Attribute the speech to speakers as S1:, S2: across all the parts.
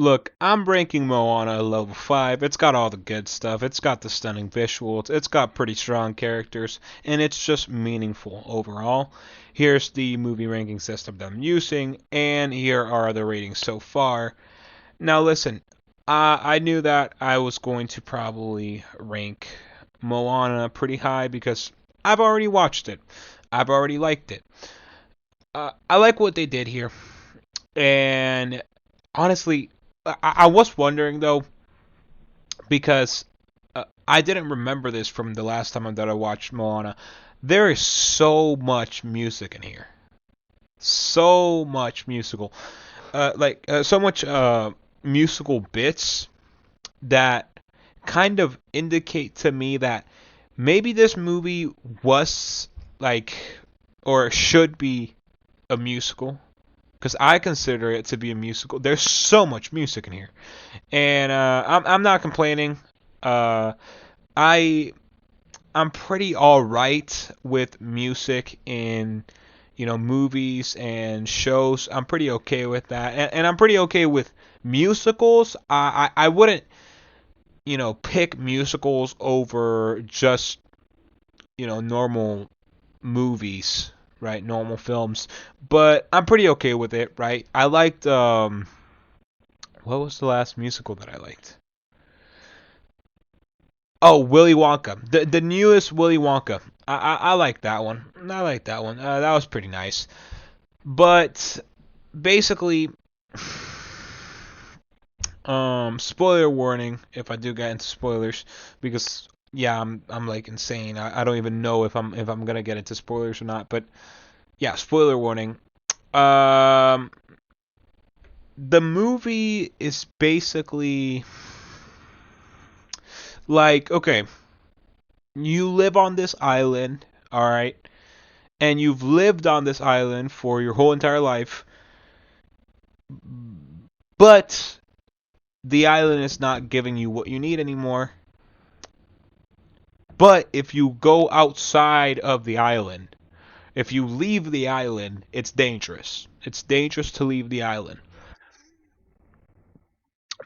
S1: Look, I'm ranking Moana a level 5. It's got all the good stuff. It's got the stunning visuals. It's got pretty strong characters. And it's just meaningful overall. Here's the movie ranking system that I'm using. And here are the ratings so far. Now, listen, I knew that I was going to probably rank Moana pretty high because I've already watched it. I've already liked it. I like what they did here. And honestly, I was wondering though, because I didn't remember this from the last time that I watched Moana. There is so much music in here. So much musical. So much musical bits that kind of indicate to me that maybe this movie was like or should be a musical because I consider it to be a musical. There's so much music in here, and I'm not complaining. Uh, I I'm pretty all right with music in movies and shows. I'm pretty okay with that, and I'm pretty okay with musicals. I wouldn't pick musicals over just normal movies, right? Normal films, but I'm pretty okay with it, right? I liked what was the last musical that I liked? Oh, Willy Wonka, the newest Willy Wonka. I like that one. I like that one. That was pretty nice. But basically, spoiler warning if I do get into spoilers, because yeah, I'm like insane. I don't even know if I'm gonna get into spoilers or not. But yeah, spoiler warning. Um, the movie is basically like, okay, you live on this island, all right, and you've lived on this island for your whole entire life, but the island is not giving you what you need anymore. But if you go outside of the island, if you leave the island, it's dangerous. It's dangerous to leave the island.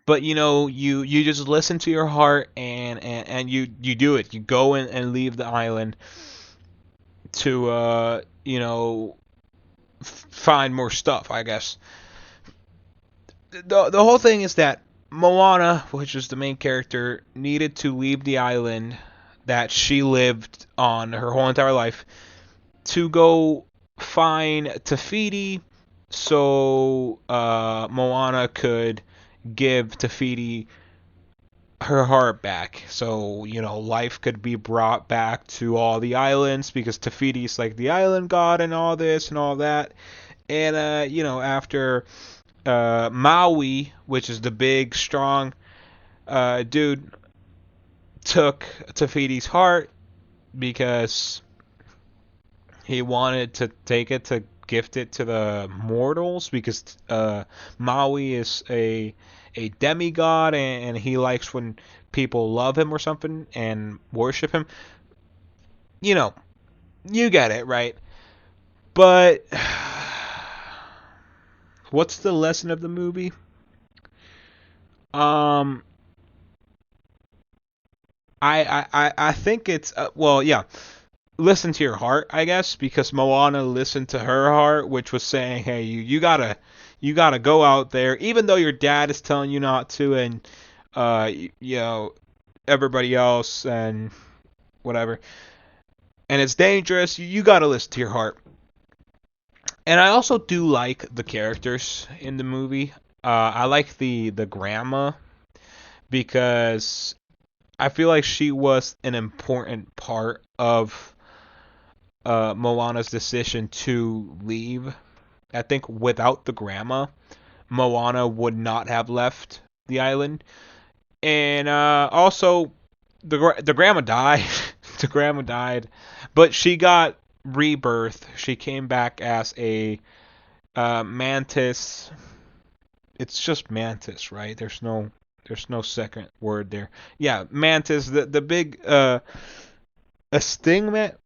S1: But you just listen to your heart and you do it. You go in and leave the island to find more stuff, I guess. The whole thing is that Moana, which is the main character, needed to leave the island that she lived on her whole entire life to go find Tafiti, so Moana could give Tafiti her heart back. So, life could be brought back to all the islands because Tafiti's like the island god and all this and all that. And, after Maui, which is the big, strong dude, took Tafiti's heart because he wanted to take it to gift it to the mortals because Maui is a demigod and he likes when people love him or something and worship him. You know, you get it, right? But what's the lesson of the movie? Um, I think it's well, yeah. Listen to your heart, I guess, because Moana listened to her heart, which was saying, "Hey, you gotta go out there, even though your dad is telling you not to, and you know everybody else and whatever, and it's dangerous. You gotta listen to your heart." And I also do like the characters in the movie. I like the grandma because I feel like she was an important part of Moana's decision to leave. I think without the grandma, Moana would not have left the island. And also, the grandma died. The grandma died, but she got rebirth. She came back as a mantis. It's just mantis, right? There's no second word there. Yeah, mantis. The big a stingman.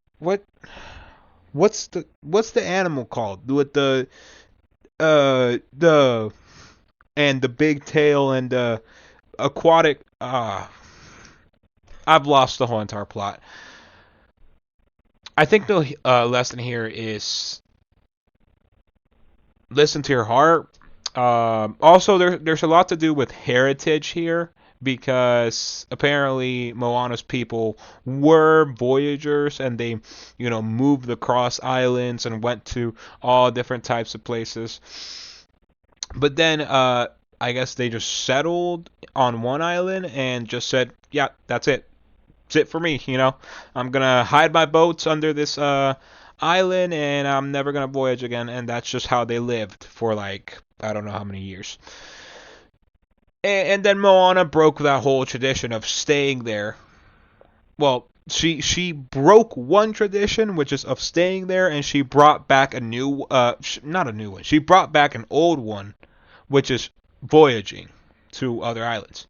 S1: What's the animal called with the and the big tail and the aquatic. I've lost the whole entire plot. I think the lesson here is listen to your heart. Also, there's a lot to do with heritage here because apparently Moana's people were voyagers and they, moved across islands and went to all different types of places. But then, I guess they just settled on one island and just said, "Yeah, that's it. That's it for me." I'm gonna hide my boats under this island, and I'm never gonna voyage again. And that's just how they lived for like I don't know how many years. And then Moana broke that whole tradition of staying there. Well, she broke one tradition, which is of staying there, and she brought back a new not a new one. She brought back an old one, which is voyaging to other islands.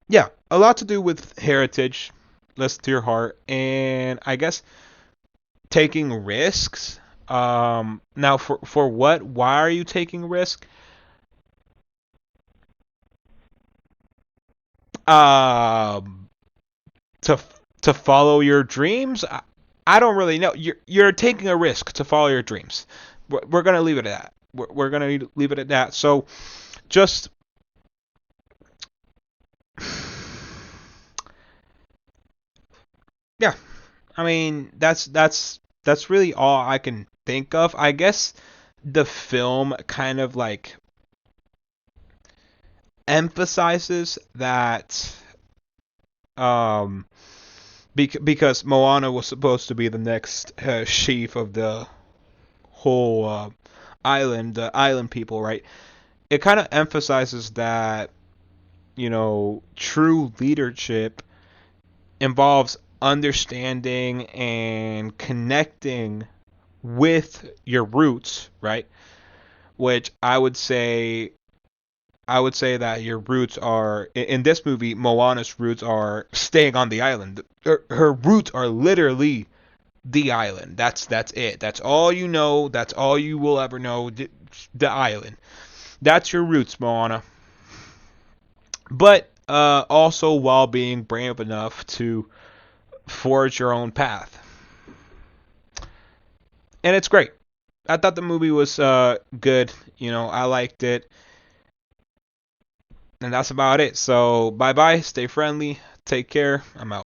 S1: Yeah, a lot to do with heritage, listen to your heart, and I guess taking risks. Now for what? Why are you taking risk? Um, to to follow your dreams. I don't really know. You're taking a risk to follow your dreams. We're gonna leave it at that. We're gonna leave it at that. So just yeah. I mean that's really all I can think of. I guess the film kind of like emphasizes that um because Moana was supposed to be the next chief of the whole island, the island people, right? It kind of emphasizes that true leadership involves understanding and connecting with your roots, right? Which I would say that your roots are in this movie. Moana's roots are staying on the island. Her roots are literally the island. That's it. That's all you know. That's all you will ever know. The island. That's your roots, Moana. But also while being brave enough to forge your own path. And it's great. I thought the movie was good. I liked it. And that's about it. So bye bye. Stay friendly. Take care. I'm out.